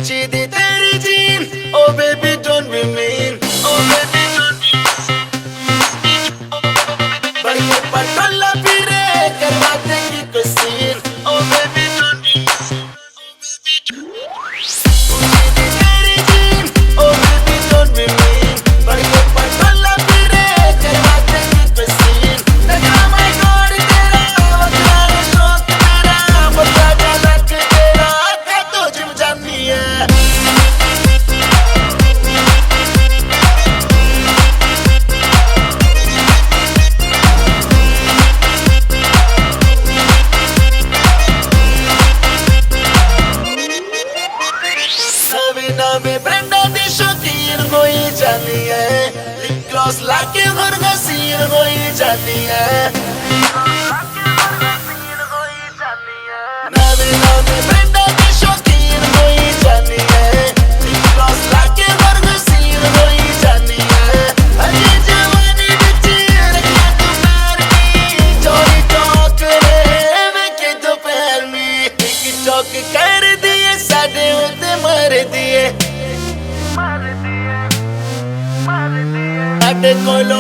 ਉੱਚੀ ਦੀ ਤੇਰੀ jean Oh baby don't be mean Oh baby don't be बड़ी पटोला फिरे करवा देंगी कोई scene Oh baby don't be ਉੱਚੀ ਦੀ ਤੇਰੀ jean Oh baby don't be mean बड़ी पटोला फिरे करवा देंगी कोई सीन देखा मैं गोरी तेरा वकरा शौक मेरा बता झलक तेरा क्या तू जिम जानी है नवे ब्रांडा दी शौकीन होई जानी है लिप ग्लॉस लाके हर हसीन होई जानी है नवे ब्रांडा दी शौकीन होई जानी है लिप ग्लॉस लाके हर हसीन होई जानी है अजी जवानी विच रखिया तू पैर नी चोरी टॉक रे वेखे दोपहर में टिकटॉक कर दिए साडे उत्ते मार दिए ਸਾਡੇ ਕੋਲੋਂ